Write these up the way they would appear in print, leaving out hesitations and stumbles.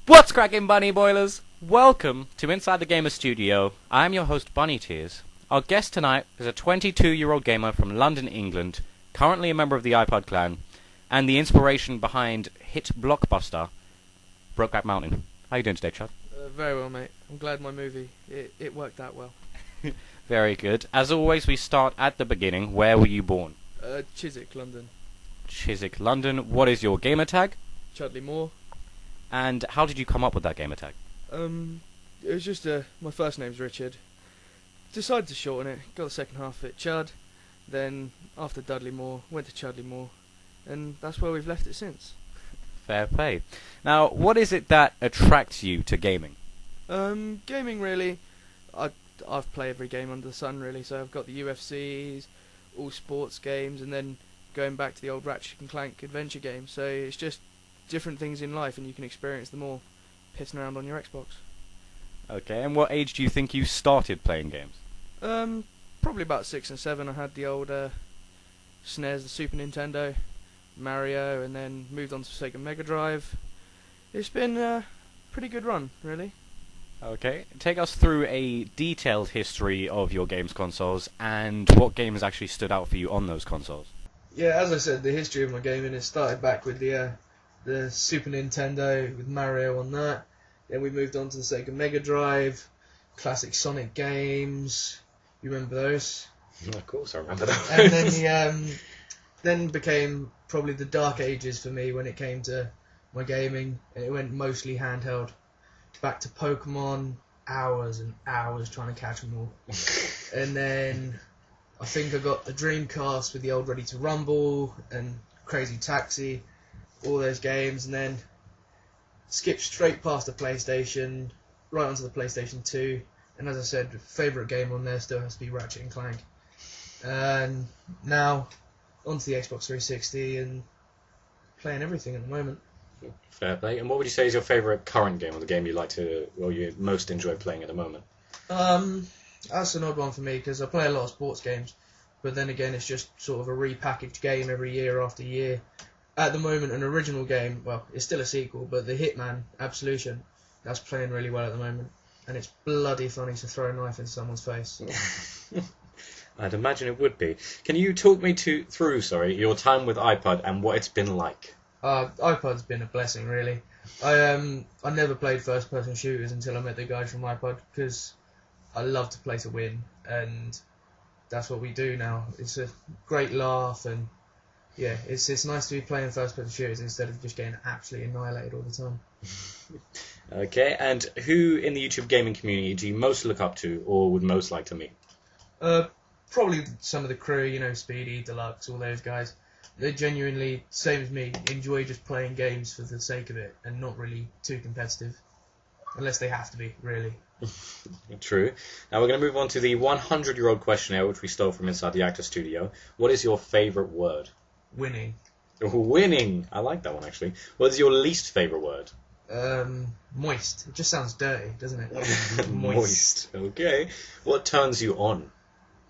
What's cracking, Bunny Boilers? Welcome to Inside the Gamer Studio. I'm your host, Bunny Tears. Our guest tonight is a 22-year-old gamer from London, England, currently a member of the iPuD clan, and the inspiration behind hit blockbuster Brokeback Mountain. How you doing today, Chud? Very well, mate. I'm glad my movie, it worked out well. Very good. As always, we start at the beginning. Where were you born? Chiswick, London. Chiswick, London. What is your gamer tag? ChudleyMoore. And how did you come up with that gamer tag? It was just, my first name's Richard. Decided to shorten it, got the second half of it, Chud. Then, after Dudley Moore, went to ChudleyMoore. And that's where we've left it since. Fair play. Now, what is it that attracts you to gaming? Gaming, really. I've played every game under the sun, really. So I've got the UFCs, all sports games, and then going back to the old Ratchet and Clank adventure games. So it's just different things in life, and you can experience them all pissing around on your Xbox. Okay, and what age do you think you started playing games? Probably about 6 and 7. I had the old SNES, the Super Nintendo, Mario, and then moved on to Sega Mega Drive. It's been a pretty good run, really. Okay, take us through a detailed history of your games consoles and what games actually stood out for you on those consoles. Yeah, as I said, the history of my gaming has started back with the Super Nintendo with Mario on that. Then we moved on to the Sega Mega Drive, classic Sonic games. You remember those? Of course, I remember those. And then then became probably the dark ages for me when it came to my gaming. It went mostly handheld. Back to Pokemon, hours and hours trying to catch them all. And then I think I got the Dreamcast with the old Ready to Rumble and Crazy Taxi, all those games, and then skipped straight past the PlayStation, right onto the PlayStation 2. And as I said, favourite game on there still has to be Ratchet and Clank. And now onto the Xbox 360 and playing everything at the moment. Fair play. And what would you say is your favourite current game, or the game you like to, or you most enjoy playing at the moment? That's an odd one for me because I play a lot of sports games, but then again it's just sort of a repackaged game every year after year. At the moment, an original game, well, it's still a sequel, but the Hitman Absolution, that's playing really well at the moment, and it's bloody funny to throw a knife in someone's face. I'd imagine it would be. Can you talk me through your time with iPuD and what it's been like? iPud's been a blessing, really. I never played first-person shooters until I met the guys from iPuD, because I love to play to win, and that's what we do now. It's a great laugh, and yeah, it's nice to be playing first-person shooters instead of just getting absolutely annihilated all the time. Okay, and who in the YouTube gaming community do you most look up to, or would most like to meet? Probably some of the crew, Speedy, Deluxe, all those guys. They genuinely, same as me, enjoy just playing games for the sake of it and not really too competitive. Unless they have to be, really. True. Now we're going to move on to the 100-year-old questionnaire, which we stole from inside the Actor Studio. What is your favourite word? Winning. Winning! I like that one, actually. What is your least favourite word? Moist. It just sounds dirty, doesn't it? Moist. Okay. What turns you on?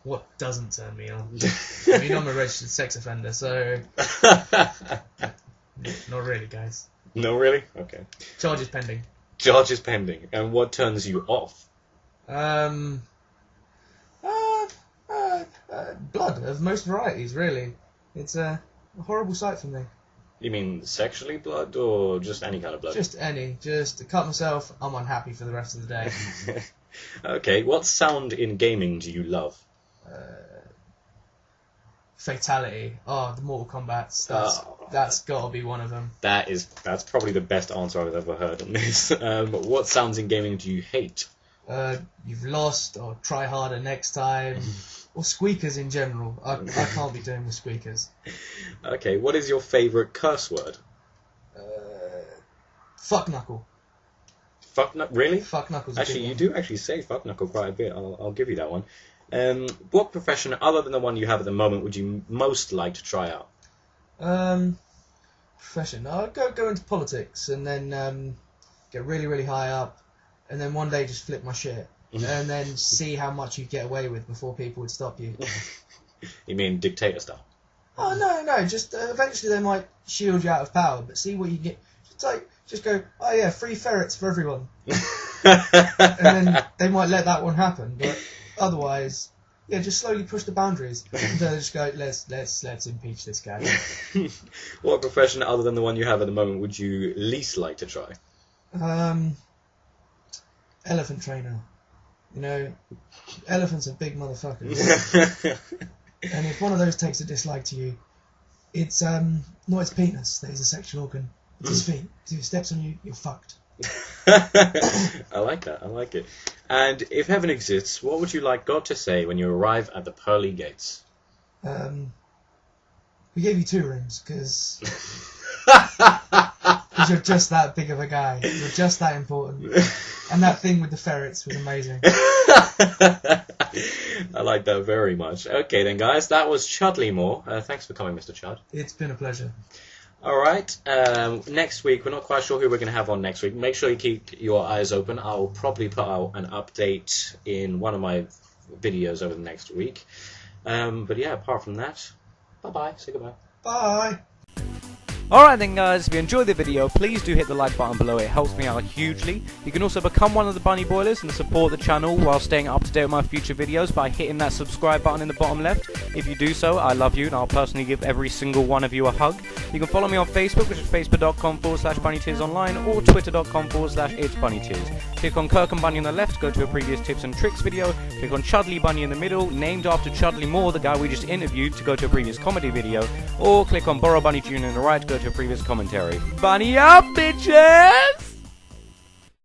What doesn't turn me on? I mean, I'm a registered sex offender, so... Not really, guys. No, really? Okay. Charges pending. Charges pending. And what turns you off? Blood of most varieties, really. It's a horrible sight for me. You mean sexually blood, or just any kind of blood? Just any. Just to cut myself, I'm unhappy for the rest of the day. Okay, what sound in gaming do you love? Fatality. Oh, the Mortal Kombat's. That's got to be one of them. That's probably the best answer I've ever heard on this. What sounds in gaming do you hate? You've lost, or try harder next time, or squeakers in general. I can't be doing with squeakers. Okay, what is your favourite curse word? Fuck knuckle. Fuck knuckle? Really? Fuck knuckle's actually, you do actually say fuck knuckle quite a bit. I'll give you that one. What profession, other than the one you have at the moment, would you most like to try out? Profession. I'd go into politics and then get really, really high up, and then one day just flip my shit, and then see how much you get away with before people would stop you. You mean dictator style? Oh no, just eventually they might shield you out of power, but see what you get. Just go, oh yeah, free ferrets for everyone, and then they might let that one happen. But otherwise, yeah, just slowly push the boundaries until they just go, let's impeach this guy. What profession other than the one you have at the moment would you least like to try? Elephant trainer. You know, elephants are big motherfuckers. And if one of those takes a dislike to you, it's not its penis that is a sexual organ, it's his feet. If he steps on you, you're fucked. I like that, I like it. And if heaven exists, what would you like God to say when you arrive at the pearly gates? We gave you 2 rooms, because you're just that big of a guy. You're just that important. And that thing with the ferrets was amazing. I like that very much. Okay then, guys, that was ChudleyMoore. Thanks for coming, Mr. Chud. It's been a pleasure. Alright, next week, we're not quite sure who we're going to have on next week. Make sure you keep your eyes open. I'll probably put out an update in one of my videos over the next week. But yeah, apart from that, bye-bye. Say goodbye. Bye. Alright then guys, if you enjoyed the video, please do hit the like button below, it helps me out hugely. You can also become one of the Bunny Boilers and support the channel while staying up to date with my future videos by hitting that subscribe button in the bottom left. If you do so, I love you and I'll personally give every single one of you a hug. You can follow me on Facebook, which is facebook.com/bunnytearsonline or twitter.com/itsbunnytears. Click on Kirk and Bunny on the left, go to a previous tips and tricks video. Click on Chudley Bunny in the middle, named after ChudleyMoore, the guy we just interviewed, to go to a previous comedy video. Or click on Borrow Bunny Jr. on the right, go to a previous commentary. Bunny up, bitches!